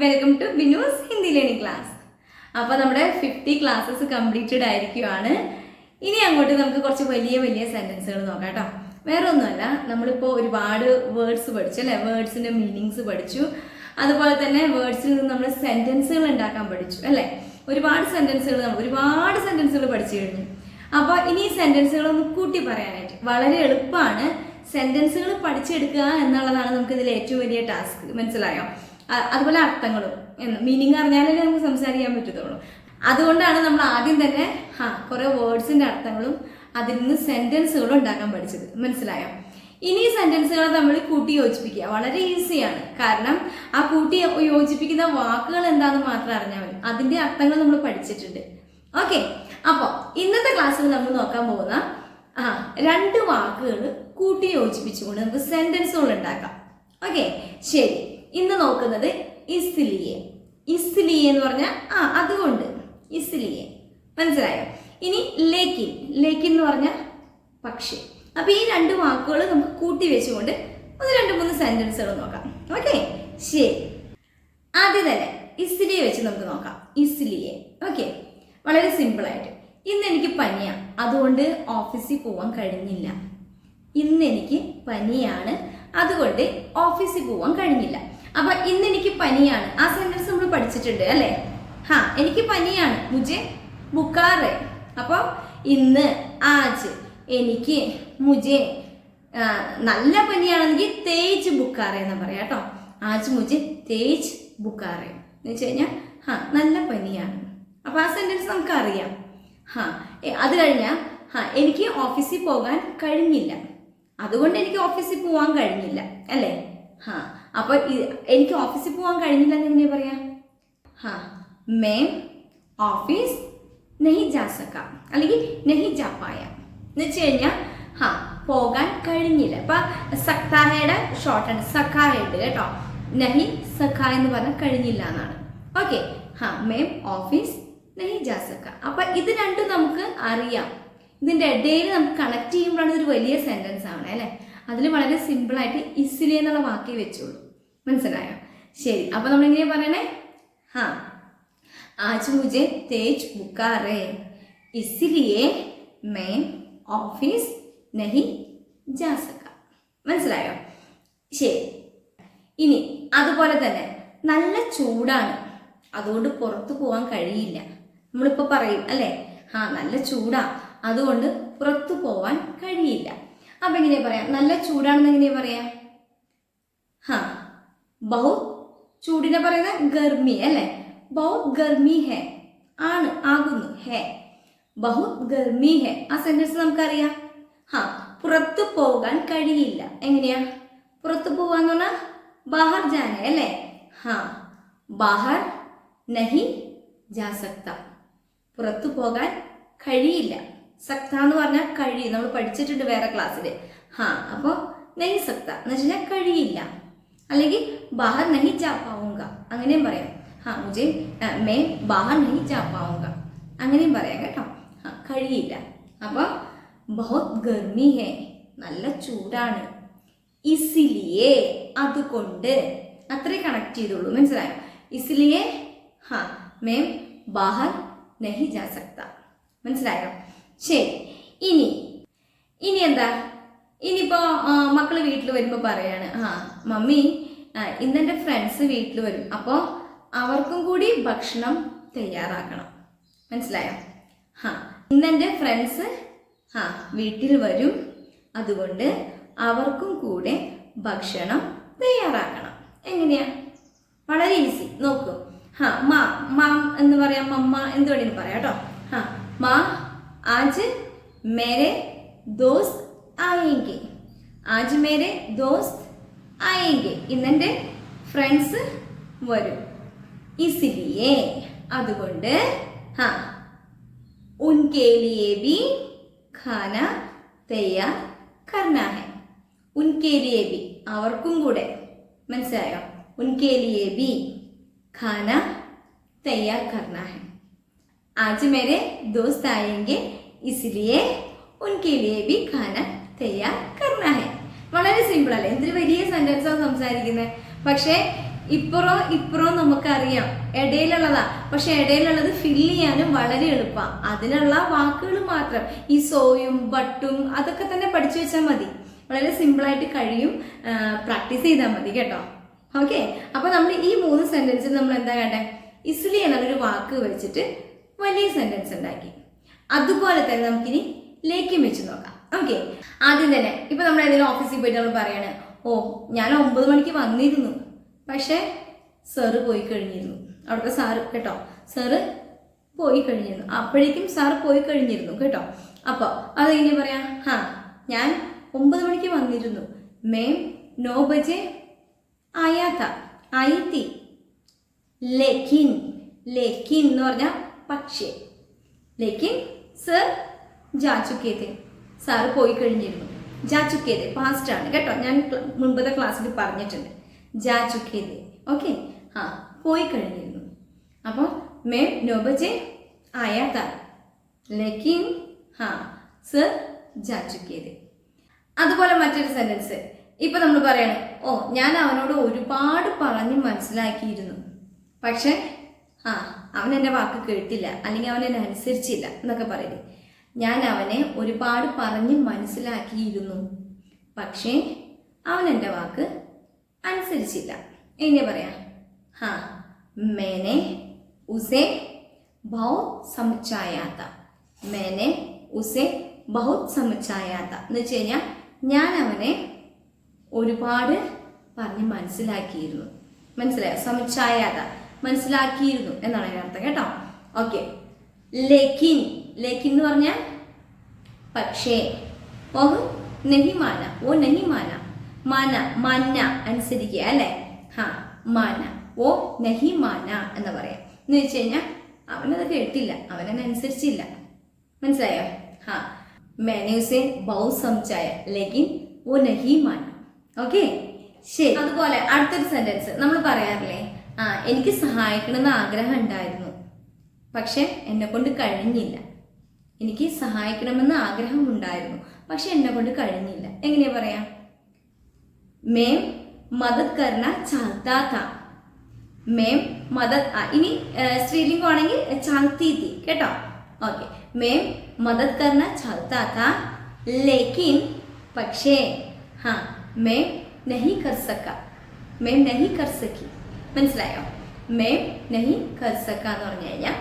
Welcome to Binu's Hindi learning class. അപ്പോൾ നമ്മുടെ 50 classes completed ആയിരിക്കുകയാണ്. ഇനി അങ്ങോട്ട് നമുക്ക് കുറച്ച് വലിയ വലിയ സെൻറ്റൻസുകൾ നോക്കാം കേട്ടോ. വേറെ ഒന്നുമല്ല, നമ്മളിപ്പോൾ ഒരുപാട് വേർഡ്സ് പഠിച്ചു അല്ലേ, വേർഡ്സിൻ്റെ മീനിങ്സ് പഠിച്ചു. അതുപോലെ തന്നെ വേർഡ്സിൽ നിന്ന് നമ്മൾ സെൻറ്റൻസുകൾ ഉണ്ടാക്കാൻ പഠിച്ചു അല്ലേ. ഒരുപാട് സെൻറ്റൻസുകൾ പഠിച്ചു കഴിഞ്ഞു. അപ്പോൾ ഇനി ഈ സെൻറ്റൻസുകളൊന്ന് കൂട്ടി പറയാനായിട്ട് വളരെ എളുപ്പമാണ്. സെൻറ്റൻസുകൾ പഠിച്ചെടുക്കുക എന്നുള്ളതാണ് നമുക്ക് ഇതിൽ ഏറ്റവും വലിയ ടാസ്ക്. മനസ്സിലായോ? അതുപോലെ അർത്ഥങ്ങളും മീനിങ് അറിഞ്ഞാലേ നമുക്ക് സംസാരിക്കാൻ പറ്റത്തുള്ളൂ. അതുകൊണ്ടാണ് നമ്മൾ ആദ്യം തന്നെ കുറേ വേർഡ്സിൻ്റെ അർത്ഥങ്ങളും അതിൽ നിന്ന് സെൻറ്റൻസുകളും ഉണ്ടാക്കാൻ പഠിച്ചത്. മനസ്സിലായോ? ഇനി സെൻറ്റൻസുകൾ നമ്മൾ കൂട്ടി യോജിപ്പിക്കുക വളരെ ഈസിയാണ്. കാരണം ആ കൂട്ടി യോജിപ്പിക്കുന്ന വാക്കുകൾ എന്താണെന്ന് മാത്രം അറിഞ്ഞാൽ മതി. അതിൻ്റെ അർത്ഥങ്ങൾ നമ്മൾ പഠിച്ചിട്ടുണ്ട്. ഓക്കെ, അപ്പോൾ ഇന്നത്തെ ക്ലാസ്സിൽ നമ്മൾ നോക്കാൻ പോകുന്ന 2 വാക്കുകൾ കൂട്ടി യോജിപ്പിച്ചുകൊണ്ട് നമുക്ക് സെൻറ്റൻസുകൾ ഉണ്ടാക്കാം. ഓക്കെ, ശരി. ഇന്ന് നോക്കുന്നത് ഇസ്ലിയെ. ഇസ്ലിയെ എന്ന് പറഞ്ഞാൽ അതുകൊണ്ട് ഇസ്ലിയെ. മനസ്സിലായോ? ഇനി ലേക്കിൻ. ലേക്കിൻ എന്ന് പറഞ്ഞാൽ പക്ഷേ. അപ്പോൾ ഈ 2 വാക്കുകൾ നമുക്ക് കൂട്ടി വെച്ചുകൊണ്ട് 2-3 സെൻറ്റൻസുകൾ നോക്കാം. ഓക്കെ, ശരി. ആദ്യം തന്നെ ഇസ്ലിയെ വെച്ച് നമുക്ക് നോക്കാം. ഇസ്ലിയെ. ഓക്കെ, വളരെ സിമ്പിളായിട്ട്. ഇന്ന് എനിക്ക് പനിയാണ്, അതുകൊണ്ട് ഓഫീസിൽ പോകാൻ കഴിഞ്ഞില്ല. ഇന്ന് എനിക്ക് പനിയാണ്, അതുകൊണ്ട് ഓഫീസിൽ പോകാൻ കഴിഞ്ഞില്ല. അപ്പൊ ഇന്ന് എനിക്ക് പനിയാണ്, ആ സെന്റൻസ് നമ്മൾ പഠിച്ചിട്ടുണ്ട് അല്ലേ. എനിക്ക് പനിയാണ്, മുझे ബുക്കാർ. അപ്പോൾ ഇന്ന് ആജ് എനിക്ക് മുझे നല്ല പനിയാണെങ്കിൽ തേജ് ബുക്കാർ എന്ന് പറയാം കേട്ടോ. ആജ് മുझे തേജ് ബുക്കാർ എന്ന് വെച്ച് കഴിഞ്ഞാൽ നല്ല പനിയാണ്. അപ്പൊ ആ സെന്റൻസ് നമുക്ക് അറിയാം. അത് കഴിഞ്ഞാൽ എനിക്ക് ഓഫീസിൽ പോകാൻ കഴിഞ്ഞില്ല, അതുകൊണ്ട് എനിക്ക് ഓഫീസിൽ പോകാൻ കഴിഞ്ഞില്ല അല്ലേ. അപ്പൊ എനിക്ക് ഓഫീസിൽ പോകാൻ കഴിഞ്ഞില്ല എന്ന് എങ്ങനെ പറയാം? मैं ऑफिस नहीं जा सका അല്ലെങ്കിൽ नहीं जा पाया എന്ന് വെച്ച് കഴിഞ്ഞാൽ പോകാൻ കഴിഞ്ഞില്ല. അപ്പൊ സക്താഹയുടെ ഷോർട്ടാണ് സഖാഹയുണ്ട് കേട്ടോ. നഹി സഖ എന്ന് പറഞ്ഞാൽ കഴിഞ്ഞില്ല എന്നാണ്. ഓക്കെ, मैं ഓഫീസ് नहीं जा सका. അപ്പൊ ഇത് രണ്ടും നമുക്ക് അറിയാം. ഇതിന്റെ ഇടയിൽ നമുക്ക് കണക്ട് ചെയ്യുമ്പോഴാണ് ഇതൊരു വലിയ സെന്റൻസ് ആണ് അല്ലേ. അതിൽ വളരെ സിമ്പിൾ ആയിട്ട് ഇസ്ലിയെ എന്നുള്ള വാക്കി വെച്ചോളൂ. മനസ്സിലായോ? ശരി. അപ്പൊ നമ്മൾ എങ്ങനെയാ പറയണേ? आज मुझे तेज बुखार है, इसलिए मैं ऑफिस नहीं जा सका. മനസ്സിലായോ? ശരി. ഇനി അതുപോലെ തന്നെ നല്ല ചൂടാണ്, അതുകൊണ്ട് പുറത്തു പോകാൻ കഴിയില്ല. നമ്മളിപ്പോൾ പറയും അല്ലേ, നല്ല ചൂടാ, അതുകൊണ്ട് പുറത്തു പോവാൻ കഴിയില്ല. അപ്പൊ എങ്ങനെയാ പറയാം? നല്ല ചൂടാണെന്ന് എങ്ങനെയാ പറയാ? ബഹുത് ചൂടിനെ പറയുന്ന ഗർമി അല്ലേ. ബഹുത് ഗർമി ഹെ ആണ്, ആകുന്നു. ഹെ ബഹുത് ഗർമി ഹെ, ആ സെന്റൻസ് നമുക്കറിയാം. പുറത്തു പോകാൻ കഴിയില്ല. എങ്ങനെയാ പുറത്തു പോവാന്ന് പറഞ്ഞാൽ ബാഹർ ജാനെ അല്ലേ. ബാഹർ നഹി ജാ സക്ത, പുറത്തു പോകാൻ കഴിയില്ല. സക്ത എന്ന് പറഞ്ഞാൽ കഴിയും, നമ്മൾ പഠിച്ചിട്ടുണ്ട് വേറെ ക്ലാസ്സിൽ. അപ്പോൾ നഹി സക്ത എന്ന് വെച്ചാൽ കഴിയില്ല. അല്ലെങ്കിൽ ബാഹർ നഹി ജാ പാവുക അങ്ങനെയും പറയാം. മുझे मैं बाहर नहीं जा पाऊंगा അങ്ങനെയും പറയാം കേട്ടോ. കഴിയില്ല. അപ്പോൾ बहुत गर्मी है, നല്ല ചൂടാണ്. ഇസ്ലിയെ അതുകൊണ്ട്, അത്രേ കണക്ട് ചെയ്തോളൂ. മനസ്സിലായോ? ഇസ്ലിയെ मैं बाहर नहीं जा सकता. മനസ്സിലായോ? ശരി. ഇനി എന്താ? ഇനിയിപ്പോ മക്കള് വീട്ടിൽ വരുമ്പോൾ പറയാണ്, മമ്മി ഇന്നെൻ്റെ ഫ്രണ്ട്സ് വീട്ടിൽ വരും, അപ്പോൾ അവർക്കും കൂടി ഭക്ഷണം തയ്യാറാക്കണം. മനസ്സിലായോ? ഇന്നെൻ്റെ ഫ്രണ്ട്സ് വീട്ടിൽ വരും, അതുകൊണ്ട് അവർക്കും കൂടെ ഭക്ഷണം തയ്യാറാക്കണം. എങ്ങനെയാ? വളരെ ഈസി. നോക്കൂ. മാം എന്ന് പറയാം, മമ്മ എന്ത് വേണമെങ്കിലും പറയാം കേട്ടോ. മാ ആജ് മേരെ ദോസ്ത് ആയെങ്കിൽ, ആജ് മേരെ ദോസ്ത് ആയെങ്കിൽ, ഇന്നെൻ്റെ ഫ്രണ്ട്സ് വരും. ഇസ്ലിയെ അതുകൊണ്ട് ഉൻകെ ലിയെ ഭി ഖാന തയ്യാർ കർനാ ഹെ. ഉൻകെ ലിയെ ഭി അവർക്കും കൂടെ. മനസ്സിലായോ? ഉൻകെ ലിയെ ഭി ഖാന തയ്യാർ കർനാ ഹെ. ആജ് മേരെ ദോസ്ത് ആയെങ്കിൽ ഇസ്ലിയെ ഉൻകെ ലിയെ ഭി ഖാന തയ്യാർ കർനാ ഹെ. വളരെ സിമ്പിൾ അല്ലേ? എന്തൊരു വലിയ സെന്റൻസാണ് സംസാരിക്കുന്നത്. പക്ഷേ ഇപ്പുറം നമുക്കറിയാം, ഇടയിലുള്ളതാ. പക്ഷെ ഇടയിലുള്ളത് ഫില്ല് ചെയ്യാനും വളരെ എളുപ്പമാണ്. അതിനുള്ള വാക്കുകൾ മാത്രം, ഈ സോയും ബട്ടും അതൊക്കെ തന്നെ പഠിച്ചു വെച്ചാൽ മതി. വളരെ സിമ്പിളായിട്ട് കഴിയും. പ്രാക്ടീസ് ചെയ്താൽ മതി കേട്ടോ. ഓക്കെ, അപ്പൊ നമ്മൾ ഈ 3 സെന്റൻസിൽ നമ്മൾ എന്താ കണ്ടേ, ഇസ്ലി എന്നൊരു വാക്ക് വെച്ചിട്ട് വലിയ സെന്റൻസ് ഉണ്ടാക്കി. അതുപോലെ തന്നെ നമുക്കിനി ലേക്കും വെച്ച് നോക്കാം. ഓക്കെ, ആദ്യം തന്നെ ഇപ്പൊ നമ്മൾ ഏതെങ്കിലും ഓഫീസിൽ പോയിട്ട് നമ്മൾ പറയാണ്, ഓ ഞാൻ 9 മണിക്ക് വന്നിരുന്നു, പക്ഷെ സാറ് പോയി കഴിഞ്ഞിരുന്നു. അവിടുത്തെ സാറ് കേട്ടോ, സാറ് പോയി കഴിഞ്ഞിരുന്നു, അപ്പോഴേക്കും സാറ് പോയി കഴിഞ്ഞിരുന്നു കേട്ടോ. അപ്പോൾ അത് ഇനി പറയാം, ഞാൻ 9 മണിക്ക് വന്നിരുന്നു. മേം 9 ബജെ ആയാ താ, ആയി തീ. ലേക്കിൻ എന്ന് പറഞ്ഞാൽ പക്ഷേ, ലേക്കിൻ സർ ജാ ചുക്കേ थे, സാറ് പോയി കഴിഞ്ഞിരുന്നു. ജാ ചുക്കേ थे പാസ്റ്റ് ആണ് കേട്ടോ, ഞാൻ മുൻപത്തെ ക്ലാസ്സിൽ പറഞ്ഞിട്ടുണ്ട്. ജാ ചുക്കേ थे. ഓക്കെ, പോയി കഴിഞ്ഞിരുന്നു. അപ്പോൾ മേം 9 ബജെ ആയാ താ, ലേക്കിൻ സർ ജാ ചുക്കേ थे. അതുപോലെ മറ്റൊരു സെന്റൻസ്, ഇപ്പൊ നമ്മൾ പറയണം, ഓ ഞാൻ അവനോട് ഒരുപാട് പറഞ്ഞ് മനസ്സിലാക്കിയിരുന്നു, പക്ഷെ അവൻ എൻ്റെ വാക്ക് കേട്ടില്ല, അല്ലെങ്കിൽ അവൻ എന്നെ അനുസരിച്ചില്ല എന്നൊക്കെ പറയില്ലേ. ഞാൻ അവനെ ഒരുപാട് പറഞ്ഞ് മനസ്സിലാക്കിയിരുന്നു, പക്ഷേ അവൻ എൻ്റെ വാക്ക് അനുസരിച്ചില്ല. എങ്ങനെ പറയാം, മേനെ ഉസെ ബഹുത് സമझായാ था. മേനെ ഉസെ ബഹുത് സമझായാ था എന്ന് വെച്ച് കഴിഞ്ഞാൽ ഞാൻ അവനെ ഒരുപാട് പറഞ്ഞ് മനസ്സിലാക്കിയിരുന്നു. മനസ്സിലായോ? സമझाया था, മനസ്സിലാക്കിയിരുന്നു എന്നാണ് അതിനർത്ഥം കേട്ടോ. ഓക്കെ, ലേക്കിൻ എന്ന് പറഞ്ഞാൽ പക്ഷേ, ഓഹ് നഹി മാന, ഓ നഹി മാന, മാന അനുസരിക്കുക അല്ലേ. മാന, ഓ നഹി മാന എന്ന് പറയാം. എന്ന് വെച്ച് കഴിഞ്ഞാൽ അവനത് കേട്ടില്ല, അവനെന്നെ അനുസരിച്ചില്ല. മനസ്സിലായോ? मैंने उसे बहुत समझाया लेकिन वो नहीं माना. ഓക്കെ, ശരി. അതുപോലെ അടുത്തൊരു സെന്റൻസ് നമ്മൾ പറയാറില്ലേ, എനിക്ക് സഹായിക്കണമെന്ന് ആഗ്രഹം ഉണ്ടായിരുന്നു, പക്ഷെ എന്നെ കൊണ്ട് കഴിഞ്ഞില്ല. എനിക്ക് സഹായിക്കണമെന്ന് ആഗ്രഹം ഉണ്ടായിരുന്നു, പക്ഷെ എന്നെ കൊണ്ട് കഴിഞ്ഞില്ല. എങ്ങനെയാ പറയാ? മേം മദത് കർന ചാഹതാ താ. മേം മദത്, ഇനി സ്ത്രീലിംഗമാണെങ്കിൽ ചാഹത്തി തീ കേട്ടോ. ഓക്കെ, മേം മദത് കർന ചാഹതാ താ ലേക്കിൻ പക്ഷേ മേം നഹി കർ സക്ക, മേം നഹി കർ സക്കി. മനസ്സിലായോ? മേം നഹി കർ സക്ക എന്ന് പറഞ്ഞു കഴിഞ്ഞാൽ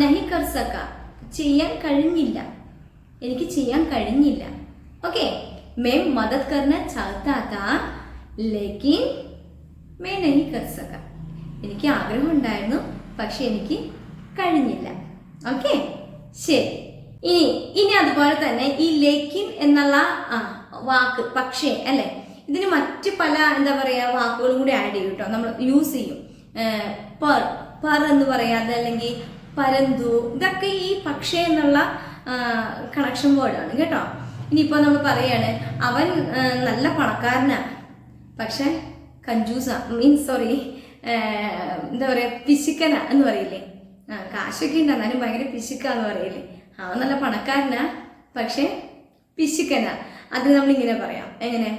നഹി കർ സക്ക, ചെയ്യാൻ കഴിഞ്ഞില്ല, എനിക്ക് ചെയ്യാൻ കഴിഞ്ഞില്ല. ഓക്കെ, മേം മദത് കർന ചാഹതാ താ ലേക്കിൻ മേ നഹി കർ സക്ക. എനിക്ക് ആഗ്രഹം ഉണ്ടായിരുന്നു, പക്ഷെ എനിക്ക് കഴിഞ്ഞില്ല. ഓക്കെ, ശരി. ഇനി അതുപോലെ തന്നെ ഈ ലേക്കിൻ എന്നുള്ള വാക്ക് പക്ഷേ അല്ലേ, ഇതിന് മറ്റ് പല എന്താ പറയുക വാക്കുകളും കൂടി ആഡ് ചെയ്യും കേട്ടോ. നമ്മൾ യൂസ് ചെയ്യും. പർ എന്ന് പറയാതെ, അല്ലെങ്കിൽ പരന്തു, ഇതൊക്കെ ഈ പക്ഷേ എന്നുള്ള കണക്ഷൻ വേർഡാണ് കേട്ടോ. ഇനിയിപ്പോൾ നമ്മൾ പറയാണ്, അവൻ നല്ല പണക്കാരനാണ്, പക്ഷെ കഞ്ചൂസ, സോറി എന്താ പറയുക, പിശുക്കന എന്ന് പറയില്ലേ. കാശൊക്കെ ഉണ്ട്, എന്നാലും ഭയങ്കര പിശുക്കാന്ന് പറയില്ലേ. അവൻ നല്ല പണക്കാരനാ, പക്ഷെ പിശുക്കന. അത് നമ്മളിങ്ങനെ പറയാം. എങ്ങനെ?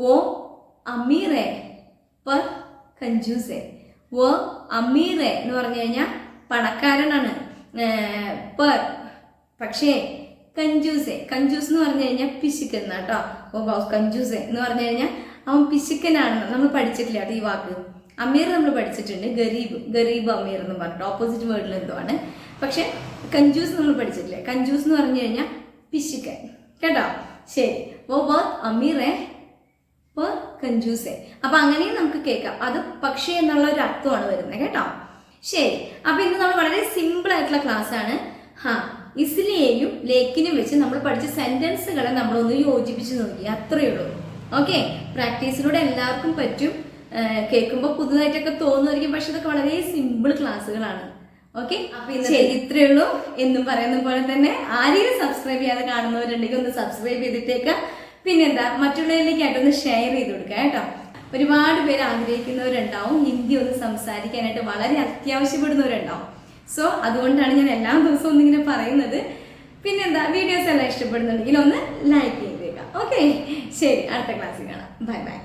वो अमीर है पर कंजूस है. वो अमीर है എന്ന് പറഞ്ഞു കഴിഞ്ഞാൽ പണക്കാരനാണ്, പക്ഷേ കഞ്ചൂസ് എന്ന് പറഞ്ഞു കഴിഞ്ഞാൽ പിശുക്കന കേട്ടോ. ഓ കഞ്ചൂസ് എന്ന് പറഞ്ഞു കഴിഞ്ഞാൽ അവൻ പിശുക്കനാണെന്ന് നമ്മൾ പഠിച്ചിട്ടില്ല കേട്ടോ ഈ വാക്ക്. അമീർ നമ്മൾ പഠിച്ചിട്ടുണ്ട്, ഗരീബ് അമീർ എന്ന് പറഞ്ഞിട്ട് ഓപ്പോസിറ്റ് വേർഡിൽ എന്തോ ആണ്. പക്ഷെ കഞ്ചൂസ് നമ്മൾ പഠിച്ചിട്ടില്ല. കഞ്ചൂസ് എന്ന് പറഞ്ഞു കഴിഞ്ഞാൽ പിശുക്കൻ കേട്ടോ. ശരി, ഓ അമീർ ഹേ पर कंजूस है. അപ്പൊ അങ്ങനെയും നമുക്ക് കേൾക്കാം. അത് പക്ഷേ എന്നുള്ള ഒരു അർത്ഥമാണ് വരുന്നത് കേട്ടോ. ശരി, അപ്പൊ ഇന്ന് നമ്മൾ വളരെ സിമ്പിൾ ആയിട്ടുള്ള ക്ലാസ് ആണ്. ഇസ്ലിയെയും ലേക്കിനും വെച്ച് നമ്മൾ പഠിച്ച സെന്റൻസുകളെ നമ്മളൊന്ന് യോജിപ്പിച്ച് നോക്കി, അത്രയേ ഉള്ളൂ. ഓക്കെ, പ്രാക്ടീസിലൂടെ എല്ലാവർക്കും പറ്റും. കേൾക്കുമ്പോൾ പുതുതായിട്ടൊക്കെ തോന്നുമായിരിക്കും, പക്ഷെ ഇതൊക്കെ വളരെ സിമ്പിൾ ക്ലാസ്സുകളാണ്. ഓക്കെ, അപ്പൊ ഇന്ന് ഇത്രയേ ഉള്ളൂ. എന്നും പറയുന്ന പോലെ തന്നെ ആരെയും സബ്സ്ക്രൈബ് ചെയ്യാതെ കാണുന്നവരുണ്ടെങ്കിൽ ഒന്ന് സബ്സ്ക്രൈബ് ചെയ്തിട്ടേക്കാം. പിന്നെന്താ, മറ്റുള്ളവരിലേക്കായിട്ടൊന്ന് ഷെയർ ചെയ്ത് കൊടുക്കുക കേട്ടോ. ഒരുപാട് പേര് ആഗ്രഹിക്കുന്നവരുണ്ടാവും, ഹിന്ദി ഒന്ന് സംസാരിക്കാനായിട്ട് വളരെ അത്യാവശ്യപ്പെടുന്നവരുണ്ടാവും. സോ അതുകൊണ്ടാണ് ഞാൻ എല്ലാ ദിവസവും ഒന്നിങ്ങനെ പറയുന്നത്. പിന്നെന്താ, വീഡിയോസ് എല്ലാം ഇഷ്ടപ്പെടുന്നുണ്ടെങ്കിൽ ഒന്ന് ലൈക്ക് ചെയ്തേക്കാം. ഓക്കെ, ശരി, അടുത്ത ക്ലാസ്സിൽ കാണാം. Bye bye.